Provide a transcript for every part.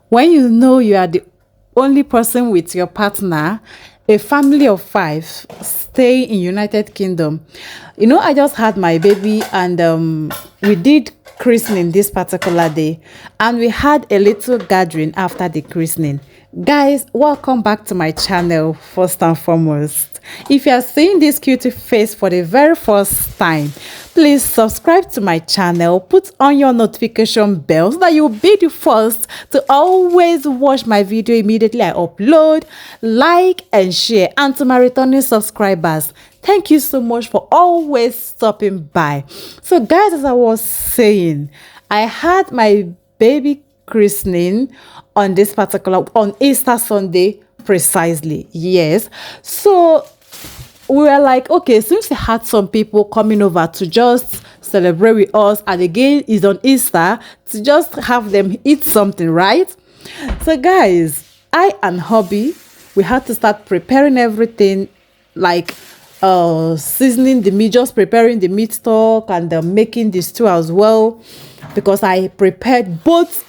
When you know you are the only person with your partner, a family of 5 stay in United Kingdom. You know, I just had my baby, and we did christening this particular day, and we had a little gathering after the christening. Guys, welcome back to my channel. First and foremost, if you are seeing this cutie face for the very first time, please subscribe to my channel, put on your notification bell so that you'll be the first to always watch my video immediately I upload, like and share. And to my returning subscribers, thank you so much for always stopping by. So guys, as I was saying, I had my baby christening on this particular, on Easter Sunday precisely. Yes. So we were like, okay, since we had some people coming over to just celebrate with us, and again it's on Easter, to just have them eat something, right? So guys, I and hubby, we had to start preparing everything, like seasoning the meat, just preparing the meat stock, and making the stew as well, because I prepared both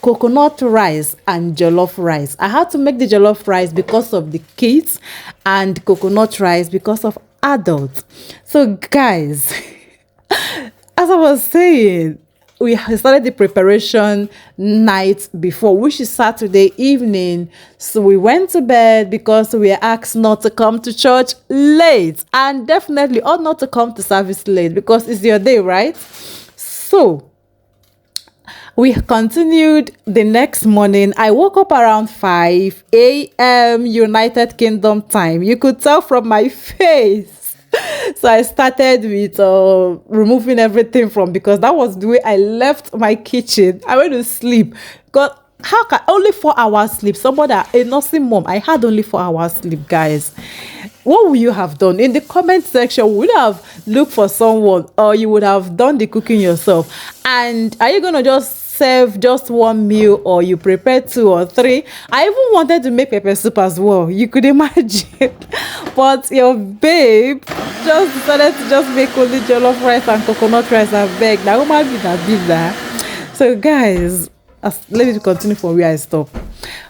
coconut rice and jollof rice. I had to make the jollof rice because of the kids, and coconut rice because of adults. So guys, as I was saying, we started the preparation night before, which is Saturday evening. So we went to bed because we were asked not to come to church late, and definitely ought not to come to service late because it's your day, right? So we continued the next morning. I woke up around 5 a.m. United Kingdom time. You could tell from my face. So I started with removing everything from, because that was the way I left my kitchen. I went to sleep. God, how can only 4 hours sleep? Somebody, a nursing mom, I had only 4 hours sleep, guys. What would you have done? In the comment section, would you have looked for someone, or you would have done the cooking yourself? And are you gonna just serve just one meal, or you prepare 2 or 3? I even wanted to make pepper soup as well, you could imagine. But your babe just decided to just make only jollof rice and coconut rice and beg. That woman be that big that. So guys, let me continue from where I stopped.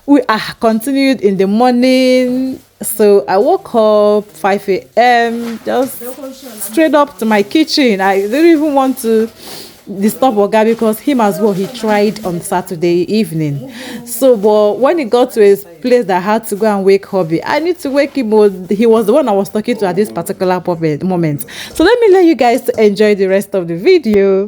We continued in the morning. So I woke up 5 a.m. just straight up to my kitchen. I didn't even want to disturb Oga, because him as well, he tried on Saturday evening. So but when he got to his place that I had to go and wake hubby, I need to wake him. He was the one I was talking to at this particular moment. So let you guys to enjoy the rest of the video.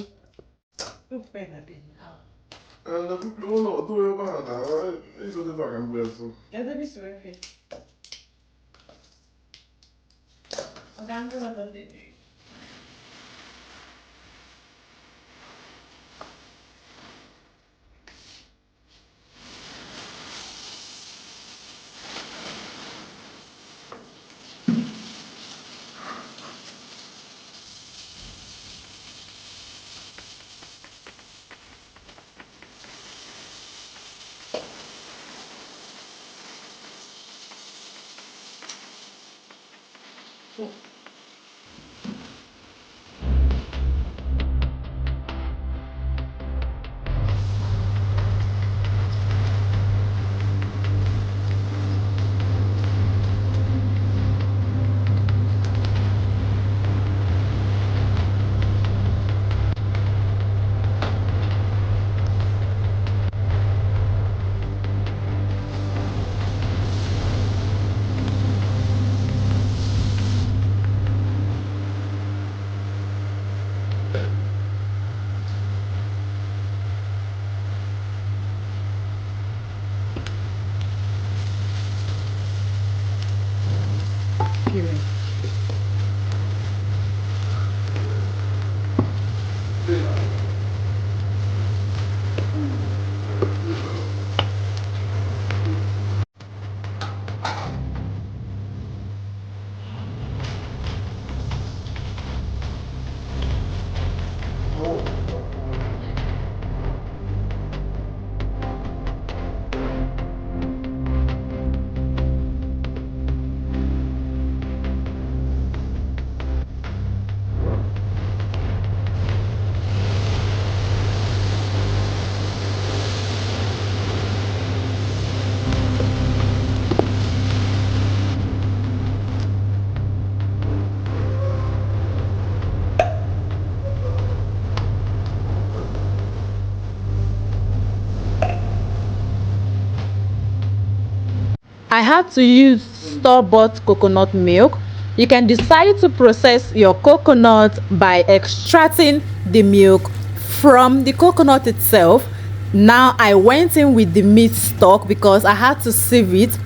I had to use store-bought coconut milk. You can decide to process your coconut by extracting the milk from the coconut itself. Now I went in with the meat stock because I had to sieve it.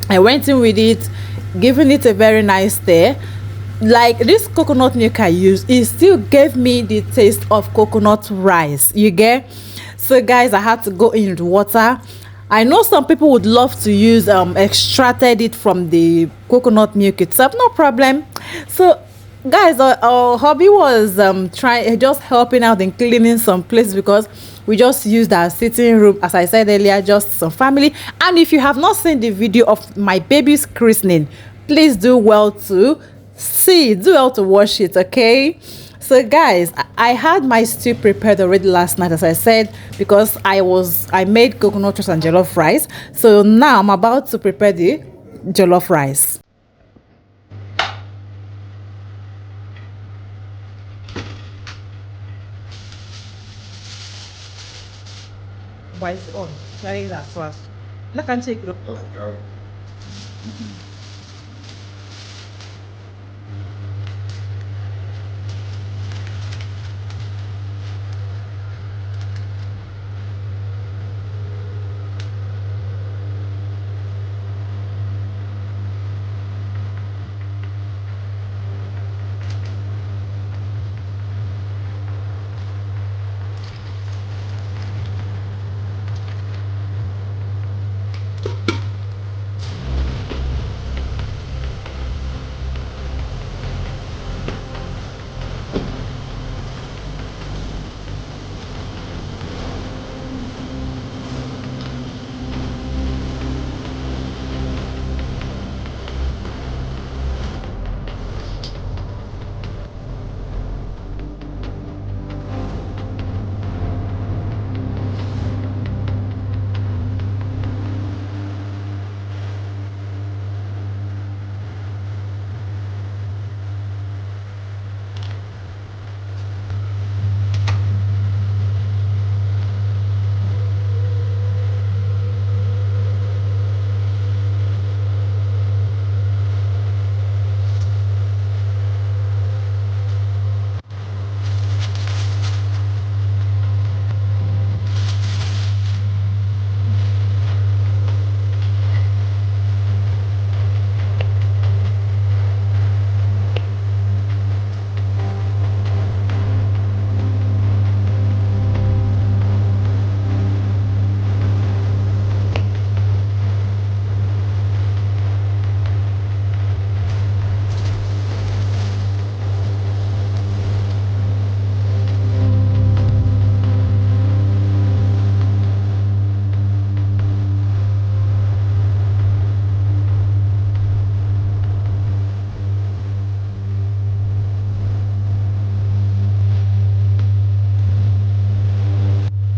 I went in with it, giving it a very nice stir. Like this coconut milk I used, it still gave me the taste of coconut rice, you get. So guys, I had to go in with water. I know some people would love to use extracted it from the coconut milk itself, no problem. So guys, our hobby was trying just helping out in cleaning some place because we just used our sitting room, as I said earlier, just some family. And if you have not seen the video of my baby's christening, please do well to do well to watch it, okay? So guys, I had my stew prepared already last night, as I said, because I made coconut rice and jollof rice. So now I'm about to prepare the jollof rice. Why is it on? Carry that first. I can take it.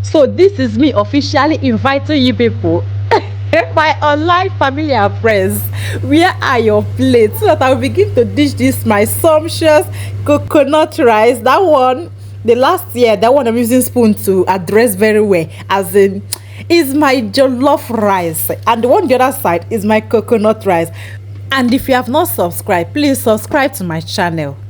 So this is me officially inviting you people, my online family and friends. Where are your plates so that I will begin to dish this my sumptuous coconut rice? That one, the last year, that one I'm using spoon to address very well. As in, is my jollof rice, and the one on the other side is my coconut rice. And if you have not subscribed, please subscribe to my channel.